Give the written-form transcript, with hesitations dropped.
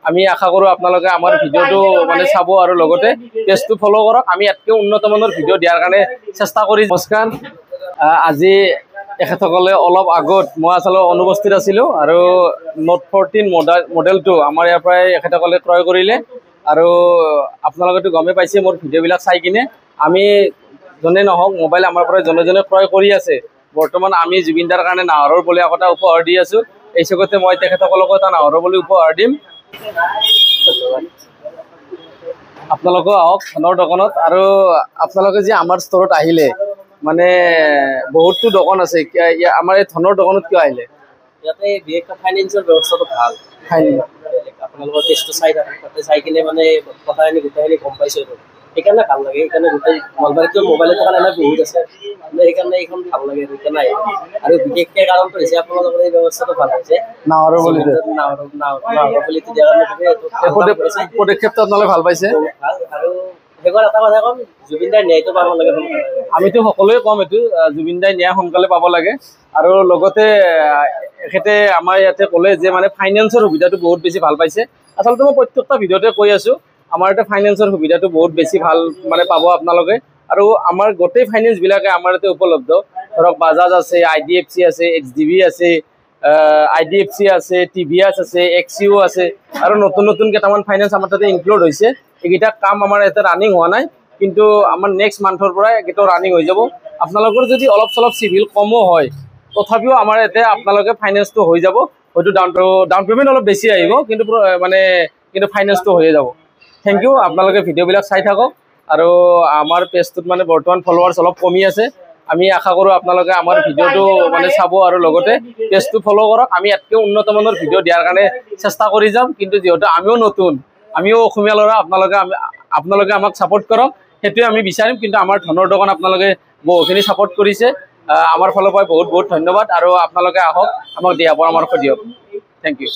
আমি আশা কৰোঁ আপোনালোকে আমাৰ ভিডিঅ'টো মানে চাব আৰু লগতে পেজটো ফ'ল' কৰক। আমি ইয়াতকৈ উন্নত মানৰ ভিডিঅ' দিয়াৰ কাৰণে চেষ্টা কৰি। নমস্কাৰ। আজি এখেতসকলে অলপ আগত মই আচলতে অনুপস্থিত আছিলোঁ আৰু নোট 14 মডেলটো আমাৰ ইয়াৰ পৰাই এখেতসকলে ক্ৰয় কৰিলে আৰু আপোনালোকেতো গমেই পাইছে মোৰ ভিডিঅ'বিলাক চাই কিনে। আমি যোনে নহওক মোবাইল আমাৰ পৰা জনে জনে ক্ৰয় কৰি আছে। বৰ্তমান আমি জুবিন দাৰ কাৰণে নাহৰৰ বলি এটা উপহাৰ দি আছোঁ। এই চকতে মই তেখেতসকলকো এটা নাহৰৰ বলি উপহাৰ দিম। আপোনালোকো আহক ধনৰ দোকানত। আৰু আপোনালোকে যে আমাৰ ষ্টৰত আহিলে মানে বহুতো দোকান আছে, আমাৰ এই ধনৰ দোকানত কিয় আহিলে? ইয়াতে বিশেষকৈ ফাইনেন্সৰ ব্যৱস্থাটো ভাল। আপোনালোকৰ টেষ্টটো চাই কিনে মানে কথাখিনি গোটেইখিনি গম পাইছোঁ। সেইকাৰণে ভাল লাগে। সেইকাৰণে গোটেই নলবাৰীতো মোবাইলৰ দোকান এনে বহুত আছে, সেইকাৰণে এইখন ভাল লাগে। সেইকাৰণে আৰু বিশেষকৈ কাৰণটো হৈছে আপোনালোকৰ এই ব্যৱস্থাটো ভাল হৈছে। নাহৰৰ বলিটো দিয়াৰ কাৰণে পদক্ষেপটো আপোনালোকে ভাল পাইছে। আৰু সেইবাৰ এটা কথা ক'ম, জুবিন দাৰ ন্যায়টো পাব লাগে। আমিতো সকলোৱে ক'ম এইটো, জুবিন দাই ন্যায় সোনকালে পাব লাগে। আৰু লগতে এখেতে আমাৰ ইয়াতে ক'লে যে মানে ফাইনেন্সৰ সুবিধাটো বহুত বেছি ভাল পাইছে। আচলতে মই প্ৰত্যেকটা ভিডিঅ'তে কৈ আছোঁ, আমাৰ ইয়াতে ফাইনেন্সৰ সুবিধাটো বহুত বেছি ভাল মানে পাব আপোনালোকে। আৰু আমাৰ গোটেই ফাইনেন্সবিলাকে আমাৰ ইয়াতে উপলব্ধ। ধৰক বাজাজ আছে, IDFC আছে, XDB আছে, IDFC আছে, TVS আছে, XCO আছে আৰু নতুন নতুন কেইটামান ফাইনেন্স আমাৰ তাতে ইনক্লুড হৈছে। এইকেইটা কাম আমাৰ ইয়াতে ৰানিং হোৱা নাই, কিন্তু আমাৰ নেক্সট মান্থৰ পৰা এইকেইটা ৰানিং হৈ যাব। আপোনালোকৰ যদি অলপ চলপ চিভিল কমো হয় তথাপিও আমাৰ ইয়াতে আপোনালোকে ফাইনেন্সটো হৈ যাব। হয়তো ডাউন পে'মেণ্ট অলপ বেছি আহিব, কিন্তু ফাইনেন্সটো হৈয়ে যাব। Thank you. আপোনালোকে ভিডিঅ'বিলাক চাই থাকক। আৰু আমাৰ পেজটোত মানে বৰ্তমান ফলোৱাৰ্ছ অলপ কমি আছে। আমি আশা কৰোঁ আপোনালোকে আমাৰ ভিডিঅ'টো মানে চাব আৰু লগতে পেজটো ফ'ল' কৰক। আমি ইয়াতকৈ উন্নত মানৰ ভিডিঅ' দিয়াৰ কাৰণে চেষ্টা কৰি যাম। কিন্তু যিহেতু আমিও নতুন, আমিও অসমীয়া ল'ৰা, আপোনালোকে আমাক ছাপোৰ্ট কৰক, সেইটোৱে আমি বিচাৰিম। কিন্তু আমাৰ ধনৰ দোকান আপোনালোকে বহুখিনি ছাপোৰ্ট কৰিছে, আমাৰ ফালৰ পৰা বহুত বহুত ধন্যবাদ। আৰু আপোনালোকে আহক, আমাক দিহা পৰামৰ্শ দিয়ক। Thank U.